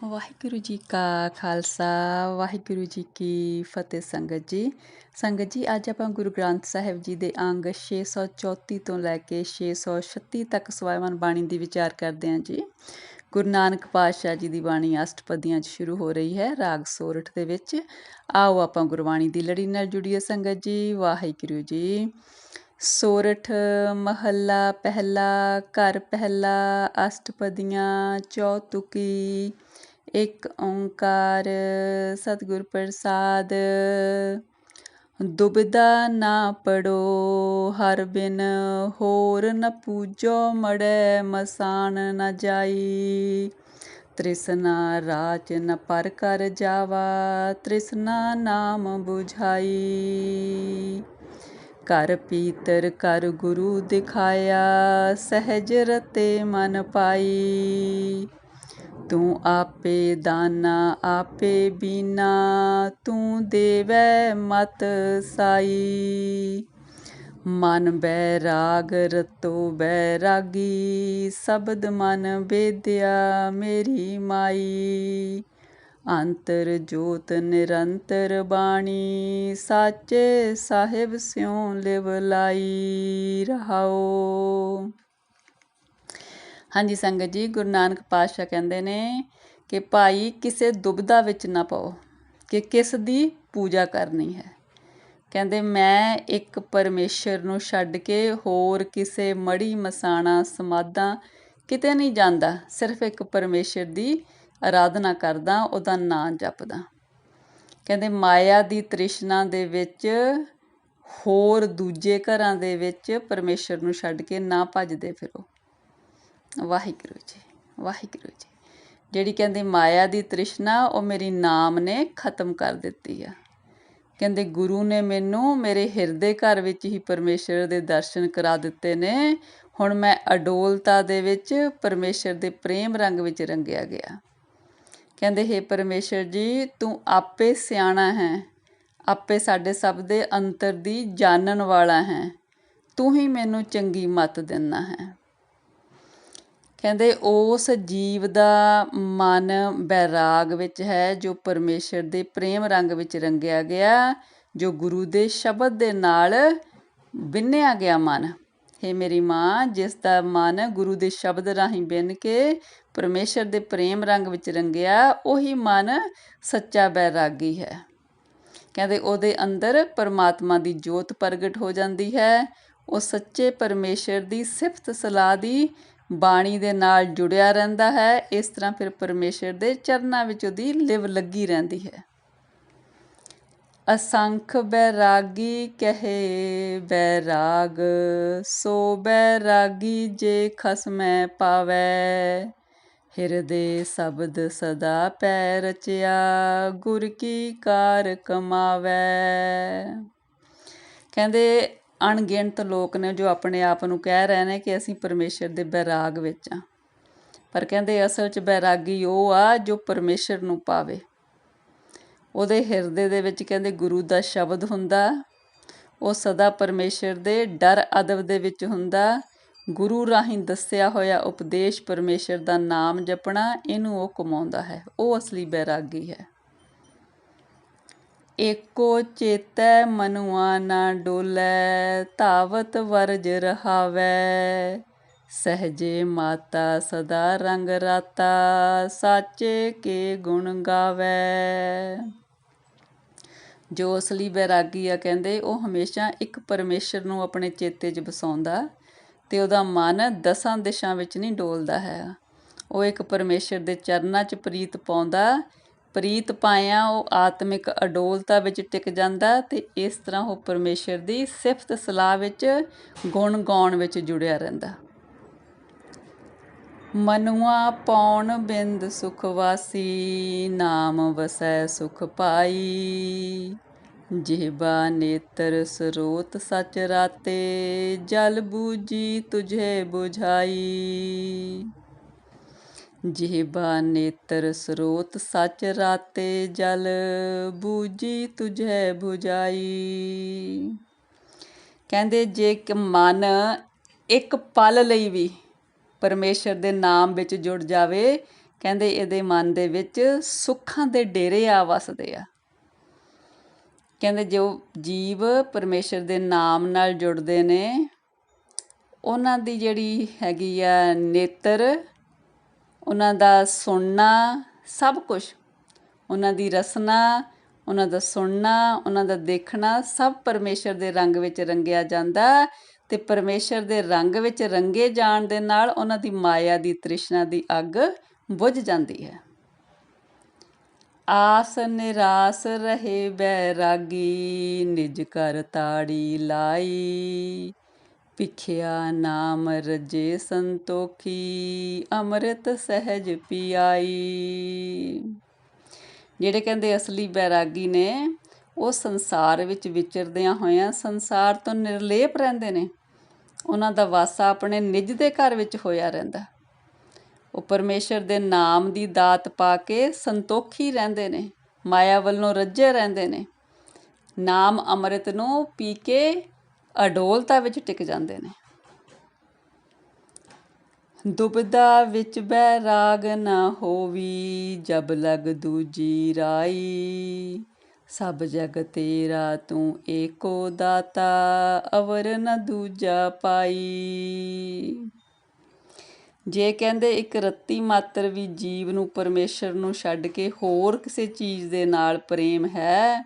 ਵਾਹਿਗੁਰੂ ਜੀ ਕਾ ਖਾਲਸਾ ਵਾਹਿਗੁਰੂ ਜੀ ਕੀ ਫਤਿਹ। ਸੰਗਤ ਜੀ ਅੱਜ ਆਪਾਂ ਗੁਰੂ ਗ੍ਰੰਥ ਸਾਹਿਬ ਜੀ ਦੇ ਅੰਗ 634 ਤੋਂ ਲੈ ਕੇ 636 ਤੱਕ ਸਵੈਮਨ ਬਾਣੀ ਦੀ ਵਿਚਾਰ ਕਰਦੇ ਹਾਂ ਜੀ। ਗੁਰੂ ਨਾਨਕ ਪਾਤਸ਼ਾਹ ਜੀ ਦੀ ਬਾਣੀ ਅਸ਼ਟਪਦੀਆਂ 'ਚ ਸ਼ੁਰੂ ਹੋ ਰਹੀ ਹੈ ਰਾਗ ਸੋਰਠ ਦੇ ਵਿੱਚ। ਆਓ ਆਪਾਂ ਗੁਰਬਾਣੀ ਦੀ ਲੜੀ ਨਾਲ ਜੁੜੀਏ ਸੰਗਤ ਜੀ। ਵਾਹਿਗੁਰੂ ਜੀ। ਸੋਰਠ ਮਹੱਲਾ ਪਹਿਲਾ। ਘਰ ਪਹਿਲਾ ਅਸ਼ਟਪਦੀਆਂ ਚੌਤੁਕੀ। ਇੱਕ ਓਂਕਾਰ ਸਤਿਗੁਰ ਪ੍ਰਸਾਦ। ਦੁਬਿਧਾ ਨਾ ਪੜੋ ਹਰ ਬਿਨ ਹੋਰ ਨ ਪੂਜੋ ਮੜੈ ਮਸਾਨ ਨ ਜਾਈ। ਤ੍ਰਿਸ਼ਨਾ ਰਾਚ ਨ ਪਰ ਕਰ ਜਾਵਾ ਤ੍ਰਿਸ਼ਨਾ ਨਾਮ ਬੁਝਾਈ। ਕਰ ਪੀਤਰ ਕਰ ਗੁਰੂ ਦਿਖਾਇਆ ਸਹਿਜ ਰਤੇ ਮਨ ਪਾਈ। ਤੂੰ ਆਪੇ ਦਾਨਾ ਆਪੇ ਬੀਨਾ ਤੂੰ ਦੇਵੈ ਮਤ ਸਾਈ। ਮਨ ਬੈਰਾਗ ਰਤੋ ਬੈਰਾਗੀ ਸ਼ਬਦ ਮਨ ਵੇਦਿਆ ਮੇਰੀ ਮਾਈ। ਅੰਤਰ ਜੋਤ ਨਿਰੰਤਰ ਬਾਣੀ ਸਾਚੇ ਸਾਹਿਬ ਸਿਉ ਲਿਵ ਲਾਈ। ਰਹਾਓ। ਹਾਂਜੀ ਸੰਗਤ ਜੀ, ਗੁਰੂ ਨਾਨਕ ਪਾਤਸ਼ਾਹ ਕਹਿੰਦੇ ਨੇ ਕਿ ਭਾਈ ਕਿਸੇ ਦੁਬਿਧਾ ਵਿੱਚ ਨਾ ਪਾਓ ਕਿ ਕਿਸ ਦੀ ਪੂਜਾ ਕਰਨੀ ਹੈ। ਕਹਿੰਦੇ ਮੈਂ ਇੱਕ ਪਰਮੇਸ਼ਰ ਨੂੰ ਛੱਡ ਕੇ ਹੋਰ ਕਿਸੇ ਮੜੀ ਮਸਾਣਾ ਸਮਾਧਾਂ ਕਿਤੇ ਨਹੀਂ ਜਾਂਦਾ। ਸਿਰਫ ਇੱਕ ਪਰਮੇਸ਼ਰ ਦੀ ਆਰਾਧਨਾ ਕਰਦਾ, ਉਹਦਾ ਨਾਂ ਜਪਦਾ। ਕਹਿੰਦੇ ਮਾਇਆ ਦੀ ਤ੍ਰਿਸ਼ਨਾ ਦੇ ਵਿੱਚ ਹੋਰ ਦੂਜੇ ਘਰਾਂ ਦੇ ਵਿੱਚ ਪਰਮੇਸ਼ਰ ਨੂੰ ਛੱਡ ਕੇ ਨਾ ਭੱਜਦੇ ਫਿਰੋ। ਵਾਹਿਗੁਰੂ ਜੀ ਵਾਹਿਗੁਰੂ ਜੀ। ਜਿਹੜੀ ਕਹਿੰਦੇ ਮਾਇਆ ਦੀ ਤ੍ਰਿਸ਼ਨਾ ਉਹ ਮੇਰੀ ਨਾਮ ਨੇ ਖਤਮ ਕਰ ਦਿੱਤੀ ਆ। ਕਹਿੰਦੇ ਗੁਰੂ ਨੇ ਮੈਨੂੰ ਮੇਰੇ ਹਿਰਦੇ ਘਰ ਵਿੱਚ ਹੀ ਪਰਮੇਸ਼ਰ ਦੇ ਦਰਸ਼ਨ ਕਰਾ ਦਿੱਤੇ ਨੇ। ਹੁਣ ਮੈਂ ਅਡੋਲਤਾ ਦੇ ਵਿੱਚ ਪਰਮੇਸ਼ਰ ਦੇ ਪ੍ਰੇਮ ਰੰਗ ਵਿੱਚ ਰੰਗਿਆ ਗਿਆ। ਕਹਿੰਦੇ ਹੇ ਪਰਮੇਸ਼ਰ ਜੀ ਤੂੰ ਆਪੇ ਸਿਆਣਾ ਹੈ, ਆਪੇ ਸਾਡੇ ਸਭ ਦੇ ਅੰਤਰ ਦੀ ਜਾਣਨ ਵਾਲਾ ਹੈ। ਤੂੰ ਹੀ ਮੈਨੂੰ ਚੰਗੀ ਮੱਤ ਦਿੰਦਾ ਹੈ। ਕਹਿੰਦੇ ਉਸ ਜੀਵ ਦਾ ਮਨ ਬੈਰਾਗ ਵਿੱਚ ਹੈ ਜੋ ਪਰਮੇਸ਼ਰ ਦੇ ਪ੍ਰੇਮ ਰੰਗ ਵਿੱਚ ਰੰਗਿਆ ਗਿਆ, ਜੋ ਗੁਰੂ ਦੇ ਸ਼ਬਦ ਦੇ ਨਾਲ ਬਿੰਨਿਆ ਗਿਆ ਮਨ। ਹੇ ਮੇਰੀ ਮਾਂ, ਜਿਸ ਦਾ ਮਨ ਗੁਰੂ ਦੇ ਸ਼ਬਦ ਰਾਹੀਂ ਬਿੰਨ ਕੇ ਪਰਮੇਸ਼ਰ ਦੇ ਪ੍ਰੇਮ ਰੰਗ ਵਿੱਚ ਰੰਗਿਆ, ਉਹੀ ਮਨ ਸੱਚਾ ਬੈਰਾਗੀ ਹੈ। ਕਹਿੰਦੇ ਉਹਦੇ ਅੰਦਰ ਪਰਮਾਤਮਾ ਦੀ ਜੋਤ ਪ੍ਰਗਟ ਹੋ ਜਾਂਦੀ ਹੈ। ਉਹ ਸੱਚੇ ਪਰਮੇਸ਼ਰ ਦੀ ਸਿਫਤ ਸਲਾਹ ਦੀ ਬਾਣੀ ਦੇ ਨਾਲ ਜੁੜਿਆ ਰਹਿੰਦਾ ਹੈ। ਇਸ ਤਰ੍ਹਾਂ ਫਿਰ ਪਰਮੇਸ਼ਰ ਦੇ ਚਰਨਾਂ ਵਿੱਚ ਉਹਦੀ ਲਿਵ ਲੱਗੀ ਰਹਿੰਦੀ ਹੈ। ਅਸੰਖ ਬੈਰਾਗੀ ਕਹੇ ਬੈਰਾਗ ਸੋ ਬੈਰਾਗੀ ਜੇ ਖਸਮੈ ਪਾਵੈ। ਹਿਰਦੇ ਸ਼ਬਦ ਸਦਾ ਪੈ ਰਚਿਆ ਗੁਰ ਕੀ ਕਾਰ ਕਮਾਵੈ। ਕਹਿੰਦੇ ਅਣਗਿਣਤ ਲੋਕ ਨੇ ਜੋ ਆਪਣੇ ਆਪ ਨੂੰ ਕਹਿ ਰਹੇ ਨੇ ਕਿ ਅਸੀਂ ਪਰਮੇਸ਼ਰ ਦੇ ਬੈਰਾਗ ਵਿੱਚ ਹਾਂ, ਪਰ ਕਹਿੰਦੇ ਅਸਲ 'ਚ ਬੈਰਾਗੀ ਉਹ ਆ ਜੋ ਪਰਮੇਸ਼ਰ ਨੂੰ ਪਾਵੇ। ਉਹਦੇ ਹਿਰਦੇ ਦੇ ਵਿੱਚ ਕਹਿੰਦੇ ਗੁਰੂ ਦਾ ਸ਼ਬਦ ਹੁੰਦਾ, ਉਹ ਸਦਾ ਪਰਮੇਸ਼ਰ ਦੇ ਡਰ ਅਦਬ ਦੇ ਵਿੱਚ ਹੁੰਦਾ। ਗੁਰੂ ਰਾਹੀਂ ਦੱਸਿਆ ਹੋਇਆ ਉਪਦੇਸ਼ ਪਰਮੇਸ਼ਰ ਦਾ ਨਾਮ ਜਪਣਾ, ਇਹਨੂੰ ਉਹ ਕਮਾਉਂਦਾ ਹੈ। ਉਹ ਅਸਲੀ ਬੈਰਾਗੀ ਹੈ। ਏਕੋ ਚੇਤੈ ਮਨੁਆ ਨਾ ਡੋਲੈ ਧਾਵਤ ਵਰਜ ਰਹਾਵੈ। ਸਹਿਜੇ ਮਾਤਾ ਸਦਾ ਰੰਗ ਰਾਤਾ ਸਾਚੇ ਕੇ ਗੁਣ ਗਾਵੈ। ਜੋ ਅਸਲੀ ਬੈਰਾਗੀ ਆ ਕਹਿੰਦੇ ਉਹ ਹਮੇਸ਼ਾ ਇੱਕ ਪਰਮੇਸ਼ਰ ਨੂੰ ਆਪਣੇ ਚੇਤੇ 'ਚ ਵਸਾਉਂਦਾ ਅਤੇ ਉਹਦਾ ਮਨ ਦਸਾਂ ਦਿਸ਼ਾਂ ਵਿੱਚ ਨਹੀਂ ਡੋਲਦਾ ਹੈ। ਉਹ ਇੱਕ ਪਰਮੇਸ਼ਰ ਦੇ ਚਰਨਾਂ 'ਚ ਪ੍ਰੀਤ ਪਾਉਂਦਾ। ਪ੍ਰੀਤ ਪਾਇਆ ਉਹ ਆਤਮਿਕ ਅਡੋਲਤਾ ਵਿੱਚ ਟਿਕ ਜਾਂਦਾ ਅਤੇ ਇਸ ਤਰ੍ਹਾਂ ਉਹ ਪਰਮੇਸ਼ਰ ਦੀ ਸਿਫਤ ਸਲਾਹ ਵਿੱਚ ਗੁਣ ਗਾਉਣ ਵਿੱਚ ਜੁੜਿਆ ਰਹਿੰਦਾ। ਮਨੁਆ ਪੌਣ ਬਿੰਦ ਸੁਖ ਵਾਸੀ ਨਾਮ ਵਸੈ ਸੁਖ ਪਾਈ। ਜਿਹਬਾ ਨੇਤਰ ਸਰੋਤ ਸਚ ਰਾਤੇ ਜਲ ਬੂਝੀ ਤੁਝੇ ਬੁਝਾਈ। ਜਿਹਬਾ ਨੇਤਰ ਸਰੋਤ ਸਚ ਰਾਤੇ ਜਲ ਬੂਝੀ ਤੁਝੇ ਬੁਝਾਈ। ਕਹਿੰਦੇ ਜੇ ਇੱਕ ਮਨ ਇੱਕ ਪਲ ਲਈ ਵੀ ਪਰਮੇਸ਼ਰ ਦੇ ਨਾਮ ਵਿੱਚ ਜੁੜ ਜਾਵੇ ਕਹਿੰਦੇ ਇਹਦੇ ਮਨ ਦੇ ਵਿੱਚ ਸੁੱਖਾਂ ਦੇ ਡੇਰੇ ਆ ਵਸਦੇ ਆ। ਕਹਿੰਦੇ ਜੋ ਜੀਵ ਪਰਮੇਸ਼ਰ ਦੇ ਨਾਮ ਨਾਲ ਜੁੜਦੇ ਨੇ, ਉਹਨਾਂ ਦੀ ਜਿਹੜੀ ਹੈਗੀ ਆ ਨੇਤਰ, ਉਹਨਾਂ ਦਾ ਸੁਣਨਾ, ਸਭ ਕੁਝ, ਉਹਨਾਂ ਦੀ ਰਸਨਾ, ਉਹਨਾਂ ਦਾ ਸੁਣਨਾ, ਉਹਨਾਂ ਦਾ ਦੇਖਣਾ, ਸਭ ਪਰਮੇਸ਼ਰ ਦੇ ਰੰਗ ਵਿੱਚ ਰੰਗਿਆ ਜਾਂਦਾ। ਅਤੇ ਪਰਮੇਸ਼ਰ ਦੇ ਰੰਗ ਵਿੱਚ ਰੰਗੇ ਜਾਣ ਦੇ ਨਾਲ ਉਹਨਾਂ ਦੀ ਮਾਇਆ ਦੀ ਤ੍ਰਿਸ਼ਨਾ ਦੀ ਅੱਗ ਬੁਝ ਜਾਂਦੀ ਹੈ। ਆਸ ਨਿਰਾਸ ਰਹੇ ਬੈਰਾਗੀ, ਨਿਜ ਘਰ ਤਾੜੀ ਲਾਈ, ਭਿਖਿਆ ਨਾਮ ਰਜੇ ਸੰਤੋਖੀ, ਅੰਮ੍ਰਿਤ ਸਹਿਜ ਪਿਆਈ। ਜਿਹੜੇ ਕਹਿੰਦੇ ਅਸਲੀ ਬੈਰਾਗੀ ਨੇ, ਉਹ ਸੰਸਾਰ ਵਿੱਚ ਵਿਚਰਦਿਆਂ ਹੋਇਆਂ ਸੰਸਾਰ ਤੋਂ ਨਿਰਲੇਪ ਰਹਿੰਦੇ ਨੇ। ਉਹਨਾਂ ਦਾ ਵਾਸਾ ਆਪਣੇ ਨਿੱਜ ਦੇ ਘਰ ਵਿੱਚ ਹੋਇਆ ਰਹਿੰਦਾ। ਉਹ ਪਰਮੇਸ਼ਰ ਦੇ ਨਾਮ ਦੀ ਦਾਤ ਪਾ ਕੇ ਸੰਤੋਖੀ ਰਹਿੰਦੇ ਨੇ, ਮਾਇਆ ਵੱਲੋਂ ਰੱਜੇ ਰਹਿੰਦੇ ਨੇ। ਨਾਮ ਅੰਮ੍ਰਿਤ ਨੂੰ ਪੀ ਕੇ ਅਡੋਲਤਾ ਵਿੱਚ ਟਿਕ ਜਾਂਦੇ ਨੇ। ਦੁਬਿਧਾ ਵਿੱਚ ਬੈਰਾਗ ਨਾ ਹੋਵੀ, ਜਬ ਲਗ ਦੂਜੀ ਰਾਈ, ਸਭ ਜਗ ਤੇਰਾ ਤੂੰ ਏਕੋ ਦਾਤਾ, ਅਵਰ ਨ ਦੂਜਾ ਪਾਈ। ਜੇ ਕਹਿੰਦੇ ਇੱਕ ਰੱਤੀ ਮਾਤਰ ਵੀ ਜੀਵ ਨੂੰ ਪਰਮੇਸ਼ਰ ਨੂੰ ਛੱਡ ਕੇ ਹੋਰ ਕਿਸੇ ਚੀਜ਼ ਦੇ ਨਾਲ ਪ੍ਰੇਮ ਹੈ,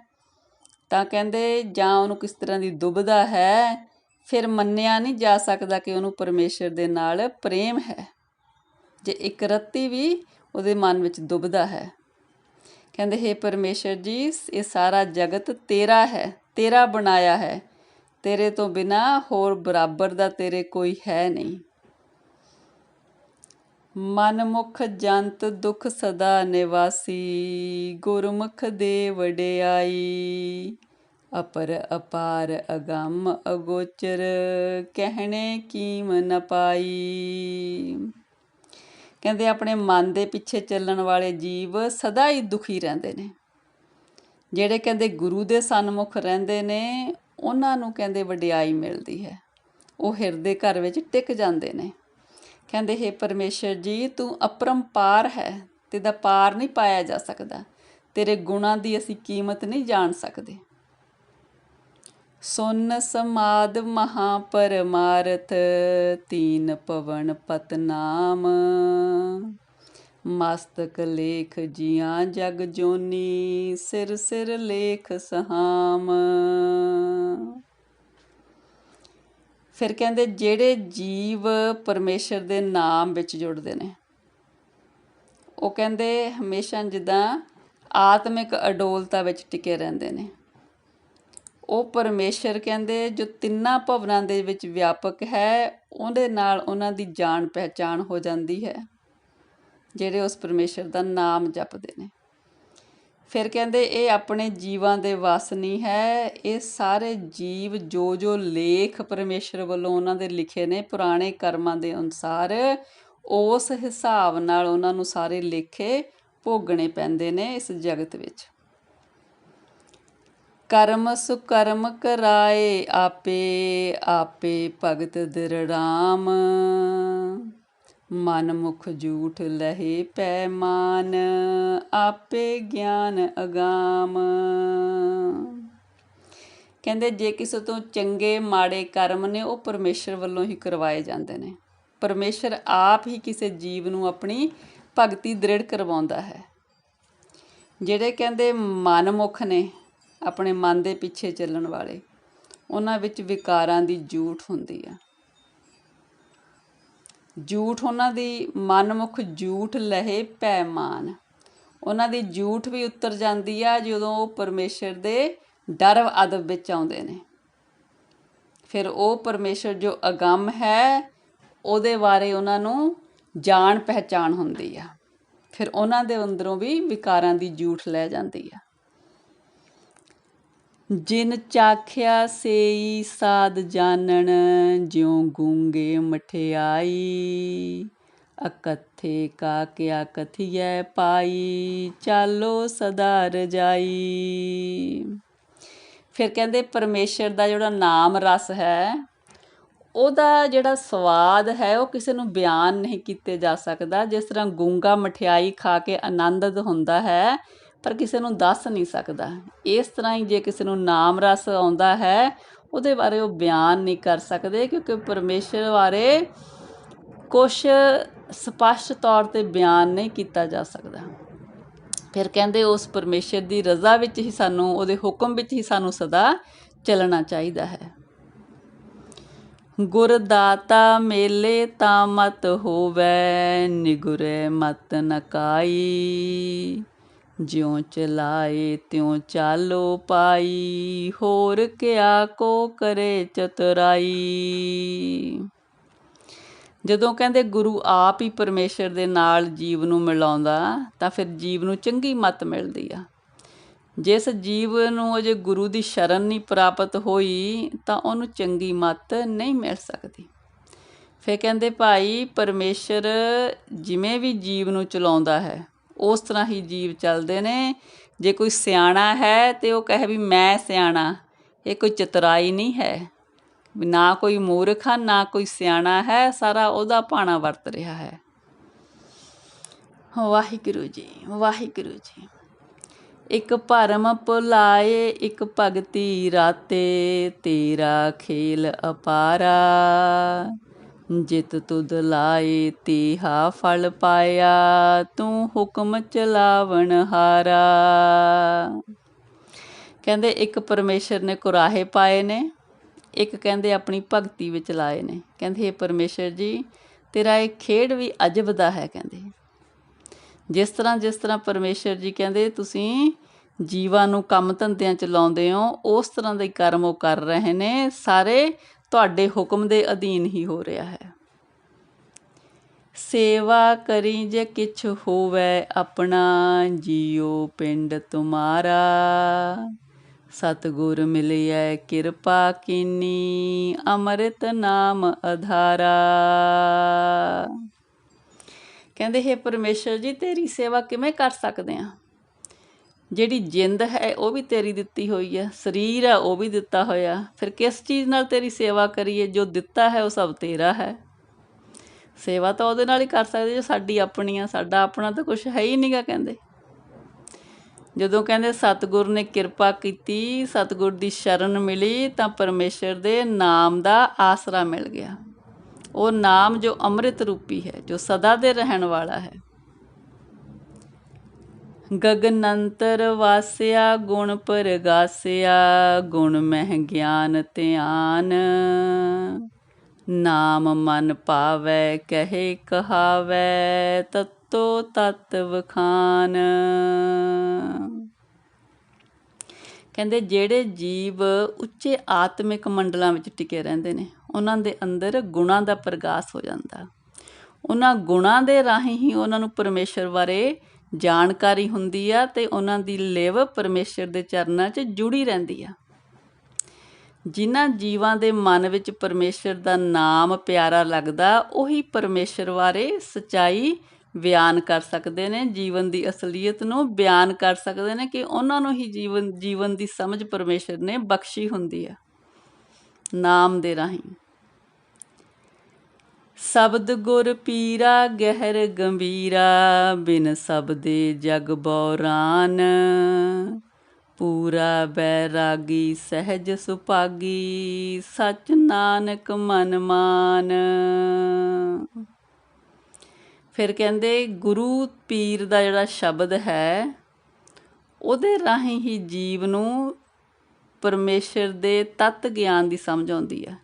ਤਾਂ ਕਹਿੰਦੇ ਜਾਂ ਉਹਨੂੰ ਕਿਸ ਤਰ੍ਹਾਂ ਦੀ ਦੁਬਿਧਾ ਹੈ, ਫਿਰ ਮੰਨਿਆ ਨਹੀਂ ਜਾ ਸਕਦਾ ਕਿ ਉਹਨੂੰ ਪਰਮੇਸ਼ਰ ਦੇ ਨਾਲ ਪ੍ਰੇਮ ਹੈ, ਜੇ ਇੱਕ ਰੱਤੀ ਵੀ ਉਹਦੇ ਮਨ ਵਿੱਚ ਦੁਬਿਧਾ ਹੈ। ਕਹਿੰਦੇ ਹੇ ਪਰਮੇਸ਼ਰ ਜੀ, ਇਹ ਸਾਰਾ ਜਗਤ ਤੇਰਾ ਹੈ, ਤੇਰਾ ਬਣਾਇਆ ਹੈ, ਤੇਰੇ ਤੋਂ ਬਿਨਾਂ ਹੋਰ ਬਰਾਬਰ ਦਾ ਤੇਰੇ ਕੋਈ ਹੈ ਨਹੀਂ। ਮਨਮੁਖ ਜੰਤ ਦੁਖ ਸਦਾ ਨਿਵਾਸੀ, ਗੁਰਮੁਖ ਦੇ ਵਡਿਆਈ, ਅਪਰ ਅਪਾਰ ਅਗੰਮ ਅਗੋਚਰ, ਕਹਿਣੇ ਕੀਮ ਨ ਪਾਈ। ਕਹਿੰਦੇ ਆਪਣੇ ਮਨ ਦੇ ਪਿੱਛੇ ਚੱਲਣ ਵਾਲੇ ਜੀਵ ਸਦਾ ਹੀ ਦੁਖੀ ਰਹਿੰਦੇ ਨੇ। ਜਿਹੜੇ ਕਹਿੰਦੇ ਗੁਰੂ ਦੇ ਸਨਮੁਖ ਰਹਿੰਦੇ ਨੇ, ਉਹਨਾਂ ਨੂੰ ਕਹਿੰਦੇ ਵਡਿਆਈ ਮਿਲਦੀ ਹੈ, ਉਹ ਹਿਰਦੇ ਘਰ ਵਿੱਚ ਟਿਕ ਜਾਂਦੇ ਨੇ। ਕਹਿੰਦੇ ਹੇ ਪਰਮੇਸ਼ਰ ਜੀ, ਤੂੰ ਅਪਰੰਪਾਰ ਹੈ, ਤੇਰਾ ਪਾਰ ਨਹੀਂ ਪਾਇਆ ਜਾ ਸਕਦਾ, ਤੇਰੇ ਗੁਣਾਂ ਦੀ ਅਸੀਂ ਕੀਮਤ ਨਹੀਂ ਜਾਣ ਸਕਦੇ। ਸੁਨ ਸਮਾਦ ਮਹਾ ਪਰਮਾਰਥ, ਤੀਨ ਪਵਨ ਪਤ ਨਾਮ, ਮਸਤਕ ਲੇਖ ਜੀਆਂ ਜਗ ਜੋਨੀ, ਸਿਰ ਸਿਰ ਲੇਖ ਸਹਾਮ। ਫਿਰ ਕਹਿੰਦੇ ਜਿਹੜੇ ਜੀਵ ਪਰਮੇਸ਼ਰ ਦੇ ਨਾਮ ਵਿੱਚ ਜੁੜਦੇ ਨੇ, ਉਹ ਕਹਿੰਦੇ ਹਮੇਸ਼ਾ ਜਿੱਦਾਂ ਆਤਮਿਕ ਅਡੋਲਤਾ ਵਿੱਚ ਟਿਕੇ ਰਹਿੰਦੇ ਨੇ। ਉਹ ਪਰਮੇਸ਼ਰ ਕਹਿੰਦੇ ਜੋ ਤਿੰਨਾਂ ਭਵਨਾਂ ਦੇ ਵਿੱਚ ਵਿਆਪਕ ਹੈ, ਉਹਦੇ ਨਾਲ ਉਹਨਾਂ ਦੀ ਜਾਣ ਪਹਿਚਾਣ ਹੋ ਜਾਂਦੀ ਹੈ, ਜਿਹੜੇ ਉਸ ਪਰਮੇਸ਼ਰ ਦਾ ਨਾਮ ਜਪਦੇ ਨੇ। ਫਿਰ ਕਹਿੰਦੇ ਇਹ ਆਪਣੇ ਜੀਵਾਂ ਦੇ ਵੱਸ ਨਹੀਂ ਹੈ। ਇਹ ਸਾਰੇ ਜੀਵ ਜੋ ਜੋ ਲੇਖ ਪਰਮੇਸ਼ਰ ਵੱਲੋਂ ਉਹਨਾਂ ਦੇ ਲਿਖੇ ਨੇ ਪੁਰਾਣੇ ਕਰਮਾਂ ਦੇ ਅਨੁਸਾਰ, ਉਸ ਹਿਸਾਬ ਨਾਲ ਉਹਨਾਂ ਨੂੰ ਸਾਰੇ ਲੇਖੇ ਭੋਗਣੇ ਪੈਂਦੇ ਨੇ ਇਸ ਜਗਤ ਵਿੱਚ। ਕਰਮ ਸੁਕਰਮ ਕਰਾਏ ਆਪੇ, ਆਪੇ ਭਗਤ ਦ੍ਰਿੜਾਮ, ਮਨ ਮੁਖ ਝੂਠ ਲਹੇ ਪੈਮਾਨ, ਆਪੇ ਗਿਆਨ ਅਗਾਮ। ਕਹਿੰਦੇ ਜੇ ਕਿਸੇ ਤੋਂ ਚੰਗੇ ਮਾੜੇ ਕਰਮ ਨੇ, ਉਹ ਪਰਮੇਸ਼ਰ ਵੱਲੋਂ ਹੀ ਕਰਵਾਏ ਜਾਂਦੇ ਨੇ। ਪਰਮੇਸ਼ਰ ਆਪ ਹੀ ਕਿਸੇ ਜੀਵ ਨੂੰ ਆਪਣੀ ਭਗਤੀ ਦ੍ਰਿੜ ਕਰਵਾਉਂਦਾ ਹੈ। ਜਿਹੜੇ ਕਹਿੰਦੇ ਮਨਮੁਖ ਨੇ, ਆਪਣੇ ਮਨ ਦੇ ਪਿੱਛੇ ਚੱਲਣ ਵਾਲੇ, ਉਹਨਾਂ ਵਿੱਚ ਵਿਕਾਰਾਂ ਦੀ ਜੂਠ ਹੁੰਦੀ ਆ। ਜੂਠ ਉਹਨਾਂ ਦੀ ਮਨਮੁਖ ਝੂਠ ਲਹੇ ਪੈਮਾਨ, ਉਹਨਾਂ ਦੀ ਜੂਠ ਵੀ ਉਤਰ ਜਾਂਦੀ ਆ ਜਦੋਂ ਉਹ ਪਰਮੇਸ਼ਰ ਦੇ ਡਰ ਅਦਬ ਵਿੱਚ ਆਉਂਦੇ ਨੇ। ਫਿਰ ਉਹ ਪਰਮੇਸ਼ਰ ਜੋ ਅਗੰਮ ਹੈ, ਉਹਦੇ ਬਾਰੇ ਉਹਨਾਂ ਨੂੰ ਜਾਣ ਪਹਿਚਾਣ ਹੁੰਦੀ ਆ। ਫਿਰ ਉਹਨਾਂ ਦੇ ਅੰਦਰੋਂ ਵੀ ਵਿਕਾਰਾਂ ਦੀ ਜੂਠ ਲੈ ਜਾਂਦੀ ਆ। ਜਿਨ ਚਾਖਿਆ ਸੇਈ ਸਾਧ ਜਾਣਨ, ਜਿਉ ਗੂੰਗੇ ਮਠਿਆਈ, ਅਕੱਥੇ ਕਾ ਕਿਆ ਕਥੀਐ ਪਾਈ, ਚਾਲੋ ਸਦਾ ਰਜਾਈ। ਫਿਰ ਕਹਿੰਦੇ ਪਰਮੇਸ਼ਰ ਦਾ ਜਿਹੜਾ ਨਾਮ ਰਸ ਹੈ, ਉਹਦਾ ਜਿਹੜਾ ਸਵਾਦ ਹੈ ਉਹ ਕਿਸੇ ਨੂੰ ਬਿਆਨ ਨਹੀਂ ਕੀਤੇ ਜਾ ਸਕਦਾ। ਜਿਸ ਤਰ੍ਹਾਂ ਗੂੰਗਾ ਮਠਿਆਈ ਖਾ ਕੇ ਆਨੰਦਿਤ ਹੁੰਦਾ ਹੈ ਪਰ ਕਿਸੇ ਨੂੰ ਦੱਸ ਨਹੀਂ ਸਕਦਾ, ਇਸ ਤਰ੍ਹਾਂ ਹੀ ਜੇ ਕਿਸੇ ਨੂੰ ਨਾਮ ਰਸ ਆਉਂਦਾ ਹੈ ਉਹਦੇ ਬਾਰੇ ਉਹ ਬਿਆਨ ਨਹੀਂ ਕਰ ਸਕਦੇ, ਕਿਉਂਕਿ ਪਰਮੇਸ਼ਰ ਬਾਰੇ ਕੁਛ ਸਪਸ਼ਟ ਤੌਰ 'ਤੇ ਬਿਆਨ ਨਹੀਂ ਕੀਤਾ ਜਾ ਸਕਦਾ। ਫਿਰ ਕਹਿੰਦੇ ਉਸ ਪਰਮੇਸ਼ਰ ਦੀ ਰਜ਼ਾ ਵਿੱਚ ਹੀ ਸਾਨੂੰ, ਉਹਦੇ ਹੁਕਮ ਵਿੱਚ ਹੀ ਸਾਨੂੰ ਸਦਾ ਚੱਲਣਾ ਚਾਹੀਦਾ ਹੈ। ਗੁਰਦਾਤਾ ਮੇਲੇ ਤਾਂ ਮਤ ਹੋਵੈ, ਨਿਗੁਰੇ ਮਤ ਨ ਕਾਈ, ਜਿਉਂ ਚਲਾਏ ਤਿਉਂ ਚਾਲੋ ਪਾਈ, ਹੋਰ ਕਿਆ ਕੋ ਕਰੇ ਚਤੁਰਾਈ। ਜਦੋਂ ਕਹਿੰਦੇ ਗੁਰੂ ਆਪ ਹੀ ਪਰਮੇਸ਼ਰ ਦੇ ਨਾਲ ਜੀਵ ਨੂੰ ਮਿਲਾਉਂਦਾ ਤਾਂ ਫਿਰ ਜੀਵ ਨੂੰ ਚੰਗੀ ਮੱਤ ਮਿਲਦੀ ਆ। ਜਿਸ ਜੀਵ ਨੂੰ ਅਜੇ ਗੁਰੂ ਦੀ ਸ਼ਰਨ ਨਹੀਂ ਪ੍ਰਾਪਤ ਹੋਈ ਤਾਂ ਉਹਨੂੰ ਚੰਗੀ ਮੱਤ ਨਹੀਂ ਮਿਲ ਸਕਦੀ। ਫਿਰ ਕਹਿੰਦੇ ਭਾਈ ਪਰਮੇਸ਼ਰ ਜਿਵੇਂ ਵੀ ਜੀਵ ਨੂੰ ਚਲਾਉਂਦਾ ਹੈ ਉਸ ਤਰ੍ਹਾਂ ਹੀ ਜੀਵ ਚੱਲਦੇ ਨੇ। ਜੇ ਕੋਈ ਸਿਆਣਾ ਹੈ ਤੇ ਉਹ ਕਹੇ ਵੀ ਮੈਂ ਸਿਆਣਾ, ਇਹ ਕੋਈ ਚਤੁਰਾਈ ਨਹੀਂ ਹੈ। ਨਾ ਕੋਈ ਮੂਰਖ ਆ ਨਾ ਕੋਈ ਸਿਆਣਾ ਹੈ, ਸਾਰਾ ਉਹਦਾ ਭਾਣਾ ਵਰਤ ਰਿਹਾ ਹੈ। ਵਾਹਿਗੁਰੂ ਜੀ, ਵਾਹਿਗੁਰੂ ਜੀ। ਇੱਕ ਭਰਮ ਭੁਲਾਏ ਇੱਕ ਭਗਤੀ ਰਾਤੇ, ਤੇਰਾ ਖੇਲ ਅਪਾਰਾ, ਜਿਤ ਤੁਧ ਲਾਏ ਤੇਹਾ ਫਲ ਪਾਇਆ, ਤੂੰ ਹੁਕਮ ਚਲਾਵਣ ਹਾਰਾ। ਕਹਿੰਦੇ ਇੱਕ ਪਰਮੇਸ਼ਰ ਨੇ ਕੁਰਾਹੇ ਪਾਏ ਨੇ, ਇੱਕ ਕਹਿੰਦੇ ਆਪਣੀ ਭਗਤੀ ਵਿੱਚ ਲਾਏ ਨੇ। ਕਹਿੰਦੇ ਇਹ ਪਰਮੇਸ਼ਰ ਜੀ ਤੇਰਾ ਇਹ ਖੇਡ ਵੀ ਅਜਬ ਦਾ ਹੈ। ਕਹਿੰਦੇ ਜਿਸ ਤਰ੍ਹਾਂ ਪਰਮੇਸ਼ਰ ਜੀ ਕਹਿੰਦੇ ਤੁਸੀਂ ਜੀਵਾਂ ਨੂੰ ਕੰਮ ਧੰਦਿਆਂ 'ਚ ਲਾਉਂਦੇ ਹੋ, ਉਸ ਤਰ੍ਹਾਂ ਦੇ ਕਰਮ ਉਹ ਕਰ ਰਹੇ ਨੇ, ਸਾਰੇ ਤੁਹਾਡੇ ਹੁਕਮ ਦੇ ਅਧੀਨ ਹੀ ਹੋ ਰਿਹਾ ਹੈ। ਸੇਵਾ ਕਰੀ ਜੇ ਕਿਛ ਹੋਵੇ ਆਪਣਾ, ਜੀਓ ਪਿੰਡ ਤੁਮਾਰਾ, ਸਤਿਗੁਰ ਮਿਲਿਐ ਕਿਰਪਾ ਕੀਨੀ, ਅੰਮ੍ਰਿਤ ਨਾਮ ਆਧਾਰਾ। ਕਹਿੰਦੇ ਹੇ ਪਰਮੇਸ਼ਰ ਜੀ ਤੇਰੀ ਸੇਵਾ ਕਿਵੇਂ ਕਰ ਸਕਦੇ ਹਾਂ? ਜਿਹੜੀ ਜਿੰਦ ਹੈ ਉਹ ਵੀ ਤੇਰੀ ਦਿੱਤੀ ਹੋਈ ਹੈ, ਸਰੀਰ ਹੈ ਉਹ ਵੀ ਦਿੱਤਾ ਹੋਇਆ, ਫਿਰ ਕਿਸ ਚੀਜ਼ ਨਾਲ ਤੇਰੀ ਸੇਵਾ ਕਰੀਏ? ਜੋ ਦਿੱਤਾ ਹੈ ਉਹ ਸਭ ਤੇਰਾ ਹੈ। ਸੇਵਾ ਤਾਂ ਉਹਦੇ ਨਾਲ ਹੀ ਕਰ ਸਕਦੇ ਜੋ ਸਾਡੀ ਆਪਣੀ ਆ, ਸਾਡਾ ਆਪਣਾ ਤਾਂ ਕੁਛ ਹੈ ਹੀ ਨਹੀਂ ਗਾ। ਕਹਿੰਦੇ ਜਦੋਂ ਕਹਿੰਦੇ ਸਤਿਗੁਰ ਨੇ ਕਿਰਪਾ ਕੀਤੀ, ਸਤਿਗੁਰ ਦੀ ਸ਼ਰਨ ਮਿਲੀ ਤਾਂ ਪਰਮੇਸ਼ਰ ਦੇ ਨਾਮ ਦਾ ਆਸਰਾ ਮਿਲ ਗਿਆ। ਉਹ ਨਾਮ ਜੋ ਅੰਮ੍ਰਿਤ ਰੂਪੀ ਹੈ, ਜੋ ਸਦਾ ਦੇ ਰਹਿਣ ਵਾਲਾ ਹੈ। ਗਗਨੰਤਰ ਵਾਸਿਆ ਗੁਣ ਪ੍ਰਗਾਸਿਆ, ਗੁਣ ਮਹਿ ਗਿਆਨ ਧਿਆਨ, ਨਾਮ ਮਨ ਪਾਵੈ ਕਹੇ ਕਹਾਵੈ, ਤਤੋ ਤਤ ਵਖਾਨ। ਕਹਿੰਦੇ ਜਿਹੜੇ ਜੀਵ ਉੱਚੇ ਆਤਮਿਕ ਮੰਡਲਾਂ ਵਿੱਚ ਟਿਕੇ ਰਹਿੰਦੇ ਨੇ ਉਹਨਾਂ ਦੇ ਅੰਦਰ ਗੁਣਾਂ ਦਾ ਪ੍ਰਗਾਸ ਹੋ ਜਾਂਦਾ। ਉਹਨਾਂ ਗੁਣਾਂ ਦੇ ਰਾਹੀਂ ਹੀ ਉਹਨਾਂ ਨੂੰ ਪਰਮੇਸ਼ਰ ਬਾਰੇ ਜਾਣਕਾਰੀ ਹੁੰਦੀ ਆ ਅਤੇ ਉਹਨਾਂ ਦੀ ਲਿਵ ਪਰਮੇਸ਼ਰ ਦੇ ਚਰਨਾਂ 'ਚ ਜੁੜੀ ਰਹਿੰਦੀ ਆ। ਜਿਨ੍ਹਾਂ ਜੀਵਾਂ ਦੇ ਮਨ ਵਿੱਚ ਪਰਮੇਸ਼ਰ ਦਾ ਨਾਮ ਪਿਆਰਾ ਲੱਗਦਾ ਉਹੀ ਪਰਮੇਸ਼ਰ ਬਾਰੇ ਸੱਚਾਈ ਬਿਆਨ ਕਰ ਸਕਦੇ ਨੇ, ਜੀਵਨ ਦੀ ਅਸਲੀਅਤ ਨੂੰ ਬਿਆਨ ਕਰ ਸਕਦੇ ਨੇ ਕਿ ਉਹਨਾਂ ਨੂੰ ਹੀ ਜੀਵਨ ਦੀ ਸਮਝ ਪਰਮੇਸ਼ਰ ਨੇ ਬਖਸ਼ੀ ਹੁੰਦੀ ਆ ਨਾਮ ਦੇ ਰਾਹੀਂ। ਸ਼ਬਦ ਗੁਰ ਪੀਰਾ ਗਹਿਰ ਗੰਭੀਰਾ, ਬਿਨ ਸ਼ਬਦੇ ਜਗ ਬਉਰਾਨ, ਪੂਰਾ ਬੈਰਾਗੀ ਸਹਿਜ ਸੁਭਾਗੀ, ਸਚ ਨਾਨਕ ਮਨ ਮਾਨ। ਫਿਰ ਕਹਿੰਦੇ ਗੁਰੂ ਪੀਰ ਦਾ ਜਿਹੜਾ ਸ਼ਬਦ ਹੈ ਉਹਦੇ ਰਾਹੀਂ ਹੀ ਜੀਵ ਨੂੰ ਪਰਮੇਸ਼ਰ ਦੇ ਤੱਤ ਗਿਆਨ ਦੀ ਸਮਝ ਆਉਂਦੀ ਆ।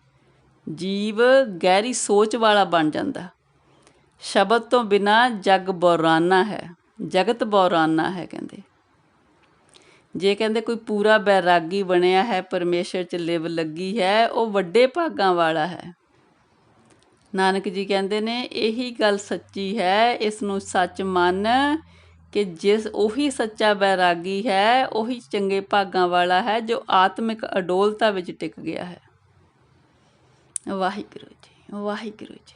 ਜੀਵ ਗਹਿਰੀ ਸੋਚ ਵਾਲਾ ਬਣ ਜਾਂਦਾ। ਸ਼ਬਦ ਤੋਂ ਬਿਨਾਂ ਜਗ ਬੌਰਾਨਾ ਹੈ, ਜਗਤ ਬੌਰਾਨਾ ਹੈ। ਕਹਿੰਦੇ ਜੇ ਕਹਿੰਦੇ ਕੋਈ ਪੂਰਾ ਬੈਰਾਗੀ ਬਣਿਆ ਹੈ, ਪਰਮੇਸ਼ਰ 'ਚ ਲਿਵ ਲੱਗੀ ਹੈ, ਉਹ ਵੱਡੇ ਭਾਗਾਂ ਵਾਲਾ ਹੈ। ਨਾਨਕ ਜੀ ਕਹਿੰਦੇ ਨੇ ਇਹੀ ਗੱਲ ਸੱਚੀ ਹੈ, ਇਸ ਨੂੰ ਸੱਚ ਮੰਨ ਕਿ ਜਿਸ ਉਹੀ ਸੱਚਾ ਬੈਰਾਗੀ ਹੈ, ਉਹੀ ਚੰਗੇ ਭਾਗਾਂ ਵਾਲਾ ਹੈ ਜੋ ਆਤਮਿਕ ਅਡੋਲਤਾ ਵਿੱਚ ਟਿਕ ਗਿਆ ਹੈ। ਵਾਹਿਗੁਰੂ ਜੀ, ਵਾਹਿਗੁਰੂ ਜੀ।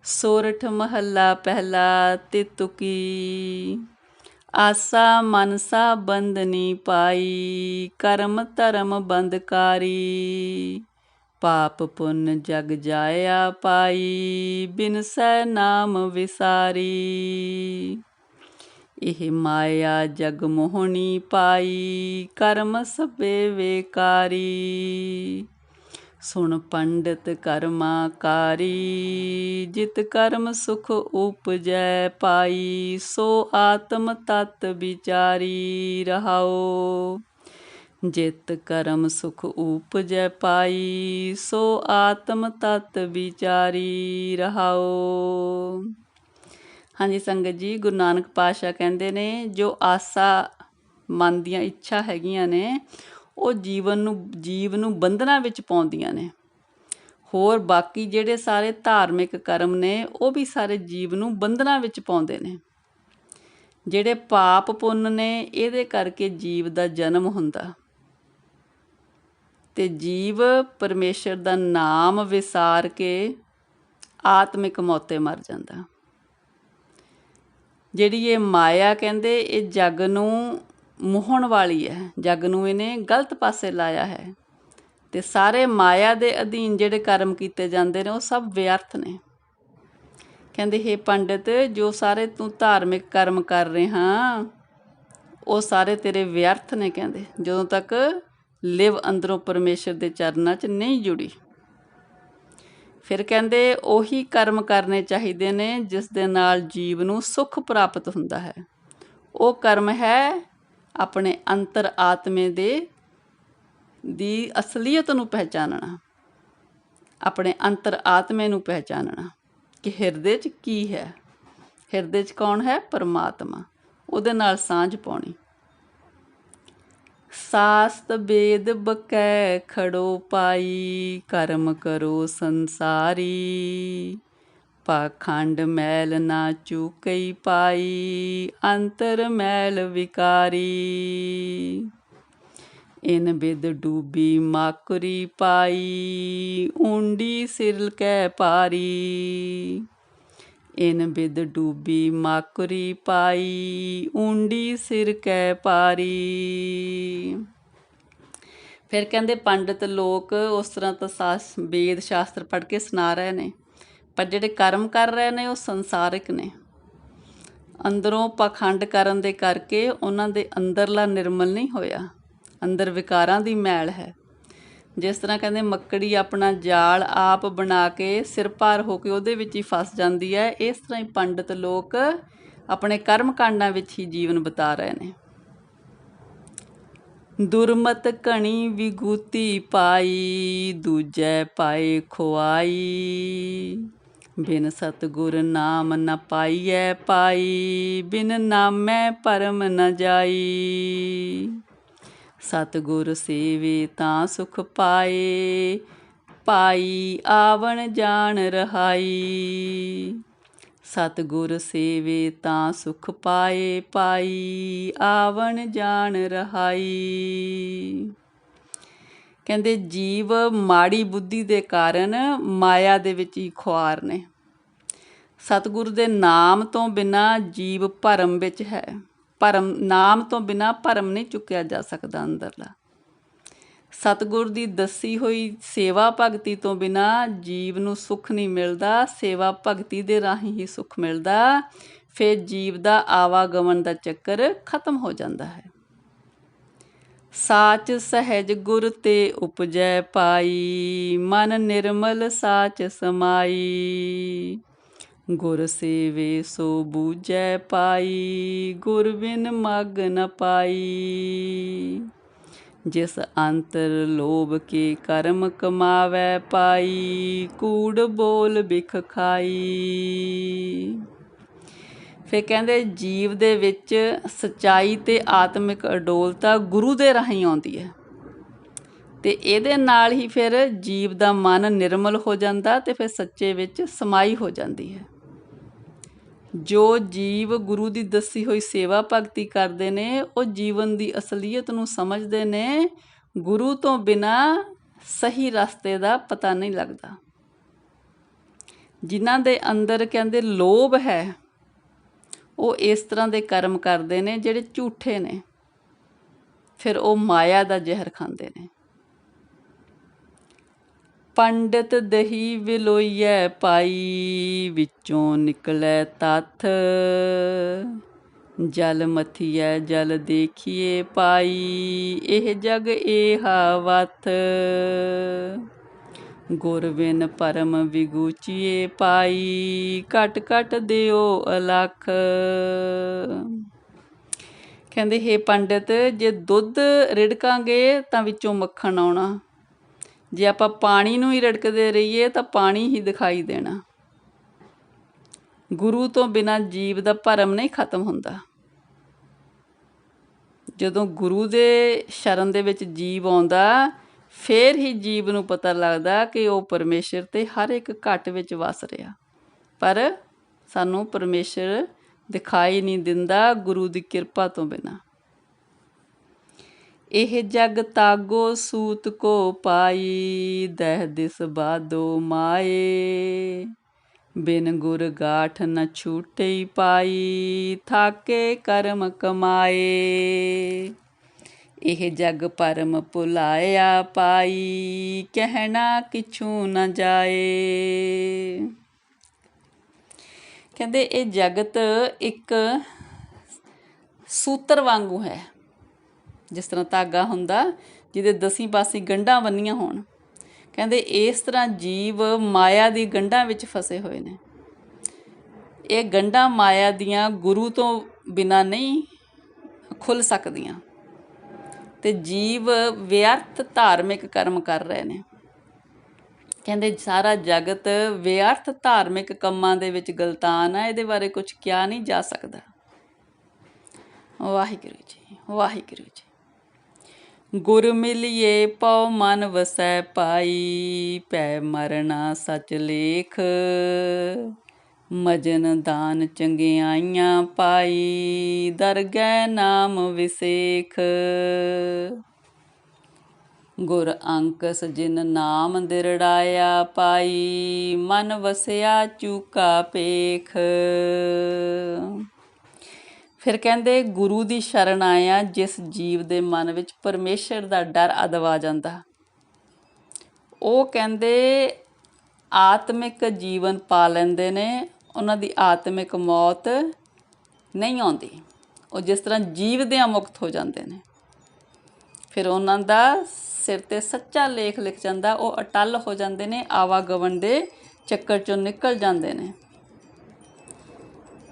ਸੋਰਠ ਮਹੱਲਾ ਪਹਿਲਾ। ਤਿਤੁਕੀ ਆਸਾ ਮਨਸਾ ਬੰਧਨੀ ਪਾਈ, ਕਰਮ ਧਰਮ ਬੰਧਕਾਰੀ, ਪਾਪ ਪੁੰਨ ਜਗ ਜਾਇਆ ਪਾਈ, ਬਿਨਸੈ ਨਾਮ ਵਿਸਾਰੀ। ਇਹ ਮਾਇਆ ਜਗ ਮੋਹਣੀ ਪਾਈ, ਕਰਮ ਸਭੇ ਵੇਕਾਰੀ। ਸੁਣ ਪੰਡਿਤ ਕਰਮਾਕਾਰੀ, ਜਿਤ ਕਰਮ ਸੁਖ ਉਪਜੈ ਪਾਈ, ਸੋ ਆਤਮ ਤਤ ਵਿਚਾਰੀ ਰਹਾਓ। ਜਿਤ ਕਰਮ ਸੁਖ ਉਪਜੈ ਪਾਈ, ਸੋ ਆਤਮ ਤਤ ਵਿਚਾਰੀ ਰਹਾਓ। ਹਾਂਜੀ ਸੰਗਤ ਜੀ, ਗੁਰੂ ਨਾਨਕ ਪਾਤਸ਼ਾਹ ਕਹਿੰਦੇ ਨੇ ਜੋ ਆਸਾ ਮਨ ਦੀਆਂ ਇੱਛਾ ਹੈਗੀਆਂ ਨੇ ਉਹ ਜੀਵ ਨੂੰ ਬੰਧਨਾਂ ਵਿੱਚ ਪਾਉਂਦੀਆਂ ਨੇ। ਹੋਰ ਬਾਕੀ ਜਿਹੜੇ ਸਾਰੇ ਧਾਰਮਿਕ ਕਰਮ ਨੇ ਉਹ ਵੀ ਸਾਰੇ ਜੀਵ ਨੂੰ ਬੰਧਨਾਂ ਵਿੱਚ ਪਾਉਂਦੇ ਨੇ। ਜਿਹੜੇ ਪਾਪ ਪੁੰਨ ਨੇ ਇਹਦੇ ਕਰਕੇ ਜੀਵ ਦਾ ਜਨਮ ਹੁੰਦਾ ਤੇ ਜੀਵ ਪਰਮੇਸ਼ਰ ਦਾ ਨਾਮ ਵਿਸਾਰ ਕੇ ਆਤਮਿਕ ਮੌਤੇ ਮਰ ਜਾਂਦਾ। ਜਿਹੜੀ ਇਹ ਮਾਇਆ ਕਹਿੰਦੇ ਇਹ ਜੱਗ ਨੂੰ ਮੋਹਣ ਵਾਲੀ ਹੈ, ਜੱਗ ਨੂੰ ਇਹਨੇ ਗਲਤ ਪਾਸੇ ਲਾਇਆ ਹੈ ਤੇ ਸਾਰੇ ਮਾਇਆ ਦੇ ਅਧੀਨ ਜਿਹੜੇ ਕਰਮ ਕੀਤੇ ਜਾਂਦੇ ਨੇ ਉਹ ਸਭ ਵਿਅਰਥ ਨੇ। ਕਹਿੰਦੇ ਹੇ ਪੰਡਿਤ, ਜੋ ਸਾਰੇ ਤੂੰ ਧਾਰਮਿਕ ਕਰਮ ਕਰ ਰਿਹਾ ਉਹ ਸਾਰੇ ਤੇਰੇ ਵਿਅਰਥ ਨੇ। ਕਹਿੰਦੇ ਜਦੋਂ ਤੱਕ ਲਿਵ ਅੰਦਰੋਂ ਪਰਮੇਸ਼ਰ ਦੇ ਚਰਨਾਂ 'ਚ ਨਹੀਂ ਜੁੜੀ। ਫਿਰ ਕਹਿੰਦੇ ਉਹੀ ਕਰਮ ਕਰਨੇ ਚਾਹੀਦੇ ਨੇ ਜਿਸ ਦੇ ਨਾਲ ਜੀਵ ਨੂੰ ਸੁੱਖ ਪ੍ਰਾਪਤ ਹੁੰਦਾ ਹੈ। ਉਹ ਕਰਮ ਹੈ ਆਪਣੇ ਅੰਤਰ ਆਤਮੇ ਦੀ ਅਸਲੀਅਤ ਨੂੰ ਪਹਿਚਾਨਣਾ, ਆਪਣੇ ਅੰਤਰ ਆਤਮੇ ਨੂੰ ਪਹਿਚਾਨਣਾ ਕਿ ਹਿਰਦੇ 'ਚ ਕੀ ਹੈ। ਹਿਰਦੇ 'ਚ ਕੌਣ ਹੈ? ਪਰਮਾਤਮਾ। ਉਹਦੇ ਨਾਲ ਸਾਂਝ ਪਾਉਣੀ। ਸਾਸਤ ਬੇਦ ਬਕੈ ਖੜੋ ਪਾਈ, ਕਰਮ ਕਰੋ ਸੰਸਾਰੀ। ਪਾਖੰਡ ਮੈਲ ਨਾ ਚੂਕਈ ਪਾਈ, ਅੰਤਰ ਮੈਲ ਵਿਕਾਰੀ। ਇਨ ਬਿਦ ਡੂਬੀ ਮਾਕੁਰੀ ਪਾਈ, ਊਂਡੀ ਸਿਰ ਕੈ ਪਾਰੀ। ਇਨ ਬਿਦ ਡੂਬੀ ਮਾਕੁਰੀ ਪਾਈ, ਊਂਡੀ ਸਿਰ ਕੈ ਪਾਰੀ। ਫਿਰ ਕਹਿੰਦੇ ਪੰਡਿਤ ਲੋਕ ਉਸ ਤਰ੍ਹਾਂ ਤਾਂ ਵੇਦ ਸ਼ਾਸਤਰ ਪੜ੍ਹ ਕੇ ਸੁਣਾ ਰਹੇ ਨੇ, ਪਰ ਜਿਹੜੇ ਕਰਮ ਕਰ ਰਹੇ ਨੇ ਉਹ ਸੰਸਾਰਿਕ ਨੇ। ਅੰਦਰੋਂ ਪਾਖੰਡ ਕਰਨ ਦੇ ਕਰਕੇ ਉਹਨਾਂ ਦੇ ਅੰਦਰਲਾ ਨਿਰਮਲ ਨਹੀਂ ਹੋਇਆ, ਅੰਦਰ ਵਿਕਾਰਾਂ ਦੀ ਮੈਲ ਹੈ। ਜਿਸ ਤਰ੍ਹਾਂ ਕਹਿੰਦੇ ਮੱਕੜੀ ਆਪਣਾ ਜਾਲ ਆਪ ਬਣਾ ਕੇ ਸਿਰ ਭਾਰ ਹੋ ਕੇ ਉਹਦੇ ਵਿੱਚ ਹੀ ਫਸ ਜਾਂਦੀ ਹੈ, ਇਸ ਤਰ੍ਹਾਂ ਹੀ ਪੰਡਿਤ ਲੋਕ ਆਪਣੇ ਕਰਮ ਕਾਂਡਾਂ ਵਿੱਚ ਹੀ ਜੀਵਨ ਬਿਤਾ ਰਹੇ ਨੇ। ਦੁਰਮਤ ਘਣੀ ਵਿਗੂਤੀ ਪਾਈ, ਦੂਜੈ ਪਾਏ ਖੁਆਈ। ਬਿਨ ਸਤਿਗੁਰ ਨਾਮ ਨ ਪਾਈਐ ਪਾਈ, ਬਿਨ ਨਾਮੈ ਪਰਮ ਨ ਜਾਈ। ਸਤਿਗੁਰ ਸੇਵੇ ਤਾਂ ਸੁਖ ਪਾਏ, ਪਾਈ ਆਵਣ ਜਾਣ ਰਹਾਈ। ਸਤਿਗੁਰ ਸੇਵੇ ਤਾਂ ਸੁਖ ਪਾਏ, ਪਾਈ ਆਵਣ ਜਾਣ ਰਹਾਈ। ਕਹਿੰਦੇ ਜੀਵ ਮਾੜੀ ਬੁੱਧੀ ਦੇ ਕਾਰਨ ਮਾਇਆ ਦੇ ਵਿੱਚ ਹੀ ਖੁਆਰ ਨੇ। ਸਤਿਗੁਰ ਦੇ ਨਾਮ ਤੋਂ ਬਿਨਾਂ ਜੀਵ ਭਰਮ ਵਿੱਚ ਹੈ। ਨਾਮ ਤੋਂ ਬਿਨਾਂ ਭਰਮ ਨਹੀਂ ਚੁੱਕਿਆ ਜਾ ਸਕਦਾ ਅੰਦਰਲਾ। ਸਤਿਗੁਰ ਦੀ ਦੱਸੀ ਹੋਈ ਸੇਵਾ ਭਗਤੀ ਤੋਂ ਬਿਨਾਂ ਜੀਵ ਨੂੰ ਸੁੱਖ ਨਹੀਂ ਮਿਲਦਾ। ਸੇਵਾ ਭਗਤੀ ਦੇ ਰਾਹੀਂ ਹੀ ਸੁੱਖ ਮਿਲਦਾ। ਫਿਰ ਜੀਵ ਦਾ ਆਵਾਗਮਨ ਦਾ ਚੱਕਰ ਖਤਮ ਹੋ ਜਾਂਦਾ ਹੈ। ਸਾਚ ਸਹਿਜ ਗੁਰ ਤੇ ਉਪਜੈ ਪਾਈ, ਮਨ ਨਿਰਮਲ ਸਾਚ ਸਮਾਈ। ਗੁਰ ਸੇਵੇ ਸੋ ਬੂਝੈ ਪਾਈ, ਗੁਰ ਬਿਨ ਮਗ ਨ ਪਾਈ। ਜਿਸ ਅੰਤਰ ਲੋਭ ਕੇ ਕਰਮ ਕਮਾਵੈ ਪਾਈ, ਕੂੜ ਬੋਲ ਬਿਖ ਖਾਈ। ਫਿਰ ਕਹਿੰਦੇ ਜੀਵ ਦੇ ਵਿੱਚ ਸੱਚਾਈ ਤੇ ਆਤਮਿਕ ਅਡੋਲਤਾ ਗੁਰੂ ਦੇ ਰਾਹੀਂ ਆਉਂਦੀ ਹੈ ਤੇ ਇਹਦੇ ਨਾਲ ਹੀ ਫਿਰ ਜੀਵ ਦਾ ਮਨ ਨਿਰਮਲ ਹੋ ਜਾਂਦਾ ਤੇ ਫਿਰ ਸੱਚੇ ਵਿੱਚ ਸਮਾਈ ਹੋ ਜਾਂਦੀ ਹੈ। ਜੋ ਜੀਵ ਗੁਰੂ ਦੀ ਦੱਸੀ ਹੋਈ ਸੇਵਾ ਭਗਤੀ ਕਰਦੇ ਨੇ ਉਹ ਜੀਵਨ ਦੀ ਅਸਲੀਅਤ ਨੂੰ ਸਮਝਦੇ ਨੇ। ਗੁਰੂ ਤੋਂ ਬਿਨਾਂ ਸਹੀ ਰਸਤੇ ਦਾ ਪਤਾ ਨਹੀਂ ਲੱਗਦਾ। ਜਿਨ੍ਹਾਂ ਦੇ ਅੰਦਰ ਕਹਿੰਦੇ ਲੋਭ ਹੈ ਉਹ ਇਸ ਤਰ੍ਹਾਂ ਦੇ ਕਰਮ ਕਰਦੇ ਨੇ ਜਿਹੜੇ ਝੂਠੇ ਨੇ। ਫਿਰ ਉਹ ਮਾਇਆ ਦਾ ਜ਼ਹਿਰ ਖਾਂਦੇ ਨੇ। ਪੰਡਤ ਦਹੀ ਵਿਲੋਈਐ ਪਾਈ, ਵਿੱਚੋਂ ਨਿਕਲੈ ਤੱਥ। ਜਲ ਮਥੀਐ ਜਲ ਦੇਖੀਏ ਪਾਈ, ਇਹ ਜਗ ਏਹਾ ਵਥ। ਗੁਰ ਬਿਨ ਪਰਮ ਵਿਗੂਚੀਏ ਪਾਈ, ਘਟ ਘਟ ਦਿਓ ਅਲਖ। ਕਹਿੰਦੇ ਹੇ ਪੰਡਿਤ, ਜੇ ਦੁੱਧ ਰਿੜਕਾਂਗੇ ਤਾਂ ਵਿੱਚੋਂ ਮੱਖਣ ਆਉਣਾ, ਜੇ ਆਪਾਂ ਪਾਣੀ ਨੂੰ ਹੀ ਰਿੜਕਦੇ ਰਹੀਏ ਤਾਂ ਪਾਣੀ ਹੀ ਦਿਖਾਈ ਦੇਣਾ। ਗੁਰੂ ਤੋਂ ਬਿਨਾਂ ਜੀਵ ਦਾ ਭਰਮ ਨਹੀਂ ਖਤਮ ਹੁੰਦਾ। ਜਦੋਂ ਗੁਰੂ ਦੇ ਸ਼ਰਨ ਦੇ ਵਿੱਚ ਜੀਵ ਆਉਂਦਾ, ਫਿਰ ਹੀ ਜੀਵ ਨੂੰ ਪਤਾ ਲੱਗਦਾ ਕਿ ਉਹ ਪਰਮੇਸ਼ਰ ਤੇ ਹਰ ਇੱਕ ਘਟ ਵਿੱਚ ਵਸ ਰਿਹਾ। ਪਰ ਸਾਨੂੰ ਪਰਮੇਸ਼ਰ ਦਿਖਾਈ ਨਹੀਂ ਦਿੰਦਾ ਗੁਰੂ ਦੀ ਕਿਰਪਾ ਤੋਂ ਬਿਨਾਂ। ਇਹ ਜਗ ਤਾਗੋ ਸੂਤ ਕੋ ਪਾਈ, ਦਹਿ ਦਿਸ ਬਾਦੋ ਮਾਏ। ਬਿਨ ਗੁਰ ਗਾਠ ਨ ਛੂਟਈ ਪਾਈ, ਥਾਕੇ ਕਰਮ ਕਮਾਏ। ਇਹ ਜਗ ਭਰਮ ਭੁਲਾਇਆ ਪਾਈ, ਕਹਿਣਾ ਕਿਛੂ ਨ ਜਾਏ। ਕਹਿੰਦੇ ਇਹ ਜਗਤ ਇੱਕ ਸੂਤਰ ਵਾਂਗੂ ਹੈ। ਜਿਸ ਤਰ੍ਹਾਂ ਧਾਗਾ ਹੁੰਦਾ ਜਿਹਦੇ 10 ਪਾਸੇ ਗੰਢਾਂ ਬੰਨੀਆਂ ਹੋਣ, ਕਹਿੰਦੇ ਇਸ ਤਰ੍ਹਾਂ ਜੀਵ ਮਾਇਆ ਦੀ ਗੰਢਾਂ ਵਿੱਚ ਫਸੇ ਹੋਏ ਨੇ। ਇਹ ਗੰਢਾਂ ਮਾਇਆ ਦੀਆਂ ਗੁਰੂ ਤੋਂ ਬਿਨਾਂ ਨਹੀਂ ਖੁੱਲ੍ਹ ਸਕਦੀਆਂ, ਅਤੇ ਜੀਵ ਵਿਅਰਥ ਧਾਰਮਿਕ ਕਰਮ ਕਰ ਰਹੇ ਨੇ। ਕਹਿੰਦੇ ਸਾਰਾ ਜਗਤ ਵਿਅਰਥ ਧਾਰਮਿਕ ਕੰਮਾਂ ਦੇ ਵਿੱਚ ਗਲਤਾਨ ਆ, ਇਹਦੇ ਬਾਰੇ ਕੁਛ ਕਿਹਾ ਨਹੀਂ ਜਾ ਸਕਦਾ। ਵਾਹਿਗੁਰੂ ਜੀ, ਵਾਹਿਗੁਰੂ ਜੀ। ਗੁਰ ਮਿਲਿਏ ਪਉ ਮਨ ਵਸੈ ਪਾਈ, ਪੈ ਮਰਨਾ ਸਚ ਲੇਖ। ਮਜਨ ਦਾਨ ਚੰਗਿਆਈਆਂ ਪਾਈ, ਦਰਗਹਿ ਨਾਮ ਵਿਸੇਖ। ਗੁਰ ਅੰਕਸ ਜਿਨ ਨਾਮ ਦਿਰੜਾਇਆ ਪਾਈ, ਮਨ ਵਸਿਆ ਚੂਕਾ ਪੇਖ। ਫਿਰ ਕਹਿੰਦੇ ਗੁਰੂ ਦੀ ਸ਼ਰਨ ਆਇਆ ਜਿਸ ਜੀਵ ਦੇ ਮਨ ਵਿੱਚ ਪਰਮੇਸ਼ਰ ਦਾ ਡਰ ਅਦਵਾ ਜਾਂਦਾ, ਉਹ ਕਹਿੰਦੇ ਆਤਮਿਕ ਜੀਵਨ ਪਾ ਲੈਂਦੇ ਨੇ। ਉਹਨਾਂ ਦੀ ਆਤਮਿਕ ਮੌਤ ਨਹੀਂ ਆਉਂਦੀ, ਉਹ ਜਿਸ ਤਰ੍ਹਾਂ ਜੀਵਦਿਆਂ ਮੁਕਤ ਹੋ ਜਾਂਦੇ ਨੇ। ਫਿਰ ਉਹਨਾਂ ਦਾ ਸਿਰ 'ਤੇ ਸੱਚਾ ਲੇਖ ਲਿਖ ਜਾਂਦਾ, ਉਹ ਅਟੱਲ ਹੋ ਜਾਂਦੇ ਨੇ, ਆਵਾਗਮਨ ਦੇ ਚੱਕਰ 'ਚੋਂ ਨਿਕਲ ਜਾਂਦੇ ਨੇ।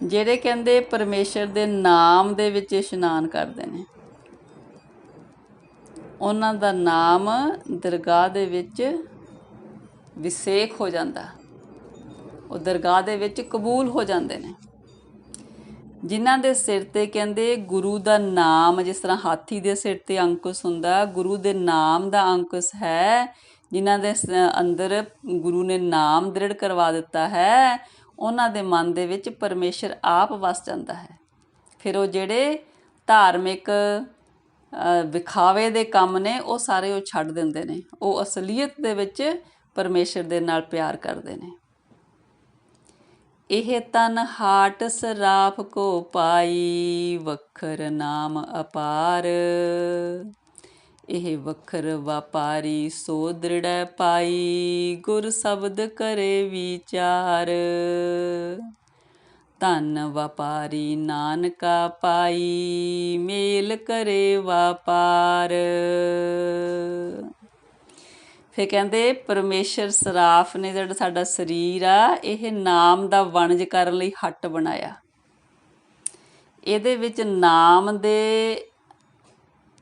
ਜਿਹੜੇ ਕਹਿੰਦੇ ਪਰਮੇਸ਼ਰ ਦੇ ਨਾਮ ਦੇ ਵਿੱਚ ਇਸ਼ਨਾਨ ਕਰਦੇ ਨੇ, ਉਹਨਾਂ ਦਾ ਨਾਮ ਦਰਗਾਹ ਦੇ ਵਿੱਚ ਵਿਸੇਖ ਹੋ ਜਾਂਦਾ, ਉਹ ਦਰਗਾਹ ਦੇ ਵਿੱਚ ਕਬੂਲ ਹੋ ਜਾਂਦੇ ਨੇ। ਜਿਨ੍ਹਾਂ ਦੇ ਸਿਰ 'ਤੇ ਕਹਿੰਦੇ ਗੁਰੂ ਦਾ ਨਾਮ, ਜਿਸ ਤਰ੍ਹਾਂ ਹਾਥੀ ਦੇ ਸਿਰ 'ਤੇ ਅੰਕੁਸ਼ ਹੁੰਦਾ, ਗੁਰੂ ਦੇ ਨਾਮ ਦਾ ਅੰਕੁਸ਼ ਹੈ। ਜਿਨ੍ਹਾਂ ਦੇ ਅੰਦਰ ਗੁਰੂ ਨੇ ਨਾਮ ਦ੍ਰਿੜ ਕਰਵਾ ਦਿੱਤਾ ਹੈ, ਉਹਨਾਂ ਦੇ ਮਨ ਦੇ ਵਿੱਚ ਪਰਮੇਸ਼ਰ ਆਪ ਵਸ ਜਾਂਦਾ ਹੈ। ਫਿਰ ਉਹ ਜਿਹੜੇ ਧਾਰਮਿਕ ਵਿਖਾਵੇ ਦੇ ਕੰਮ ਨੇ, ਉਹ ਸਾਰੇ ਉਹ ਛੱਡ ਦਿੰਦੇ ਨੇ। ਉਹ ਅਸਲੀਅਤ ਦੇ ਵਿੱਚ ਪਰਮੇਸ਼ਰ ਦੇ ਨਾਲ ਪਿਆਰ ਕਰਦੇ ਨੇ। ਇਹ ਤਨ ਹਾਟ ਸਰਾਫ ਕੋ ਪਾਈ, ਵਖਰ ਨਾਮ ਅਪਾਰ। ਇਹ ਵਖਰ ਵਪਾਰੀ ਸੋ ਦ੍ਰਿੜੈ ਪਾਈ, ਗੁਰ ਸ਼ਬਦ ਕਰੇ ਵਿਚਾਰ। ਧਨ ਵਪਾਰੀ ਨਾਨਕਾ ਪਾਈ, ਮੇਲ ਕਰੇ ਵਪਾਰ। ਫਿਰ ਕਹਿੰਦੇ ਪਰਮੇਸ਼ਰ ਸਰਾਫ ਨੇ ਜਿਹੜਾ ਸਾਡਾ ਸਰੀਰ ਆ, ਇਹ ਨਾਮ ਦਾ ਵਣਜ ਕਰਨ ਲਈ ਹੱਟ ਬਣਾਇਆ। ਇਹਦੇ ਵਿੱਚ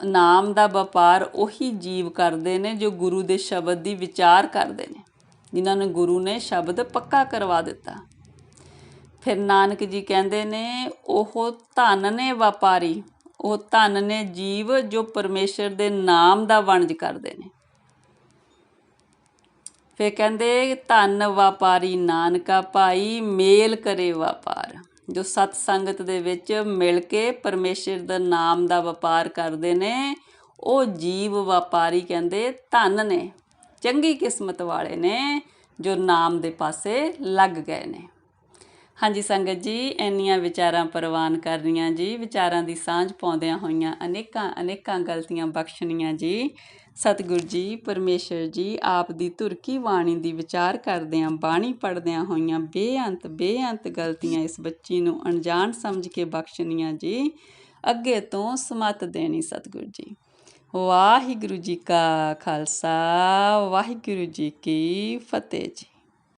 ਨਾਮ ਦਾ ਵਪਾਰ ਉਹੀ ਜੀਵ ਕਰਦੇ ਨੇ ਜੋ ਗੁਰੂ ਦੇ ਸ਼ਬਦ ਦੀ ਵਿਚਾਰ ਕਰਦੇ ਨੇ, ਜਿਨ੍ਹਾਂ ਨੂੰ ਗੁਰੂ ਨੇ ਸ਼ਬਦ ਪੱਕਾ ਕਰਵਾ ਦਿੱਤਾ। ਫਿਰ ਨਾਨਕ ਜੀ ਕਹਿੰਦੇ ਨੇ ਉਹ ਧਨ ਨੇ ਵਪਾਰੀ, ਉਹ ਧਨ ਨੇ ਜੀਵ ਜੋ ਪਰਮੇਸ਼ਰ ਦੇ ਨਾਮ ਦਾ ਵਣਜ ਕਰਦੇ ਨੇ। ਫਿਰ ਕਹਿੰਦੇ ਧਨ ਵਪਾਰੀ ਨਾਨਕਾ ਪਾਈ, ਮੇਲ ਕਰੇ ਵਪਾਰ। ਜੋ ਸਤ ਸੰਗਤ ਦੇ ਵਿੱਚ ਮਿਲ ਕੇ ਪਰਮੇਸ਼ਰ ਦਾ ਨਾਮ ਦਾ ਵਪਾਰ ਕਰਦੇ ਨੇ, ਉਹ ਜੀਵ ਵਪਾਰੀ ਕਹਿੰਦੇ ਧਨ ਨੇ, ਚੰਗੀ ਕਿਸਮਤ ਵਾਲੇ ਨੇ ਜੋ ਨਾਮ ਦੇ ਪਾਸੇ ਲੱਗ ਗਏ ਨੇ। ਹਾਂਜੀ ਸੰਗਤ ਜੀ, ਇੰਨੀਆਂ ਵਿਚਾਰਾਂ ਪ੍ਰਵਾਨ ਕਰਨੀਆਂ ਜੀ, ਵਿਚਾਰਾਂ ਦੀ ਸਾਂਝ ਪਾਉਂਦਿਆਂ ਹੋਈਆਂ ਅਨੇਕਾਂ ਗਲਤੀਆਂ ਬਖਸ਼ਣੀਆਂ ਜੀ। ਸਤਿਗੁਰ ਜੀ, ਪਰਮੇਸ਼ਰ ਜੀ ਆਪ ਦੀ ਧੁਰ ਕੀ ਬਾਣੀ ਦੀ ਵਿਚਾਰ ਕਰਦਿਆਂ, ਬਾਣੀ ਪੜ੍ਹਦਿਆਂ ਹੋਈਆਂ ਬੇਅੰਤ ਗਲਤੀਆਂ ਇਸ ਬੱਚੀ ਨੂੰ ਅਣਜਾਣ ਸਮਝ ਕੇ ਬਖਸ਼ਣੀਆਂ ਜੀ। ਅੱਗੇ ਤੋਂ ਸਮੱਤ ਦੇਣੀ ਸਤਿਗੁਰ ਜੀ। ਵਾਹਿਗੁਰੂ ਜੀ ਕਾ ਖਾਲਸਾ, ਵਾਹਿਗੁਰੂ ਜੀ ਕੀ ਫਤਿਹ ਜੀ।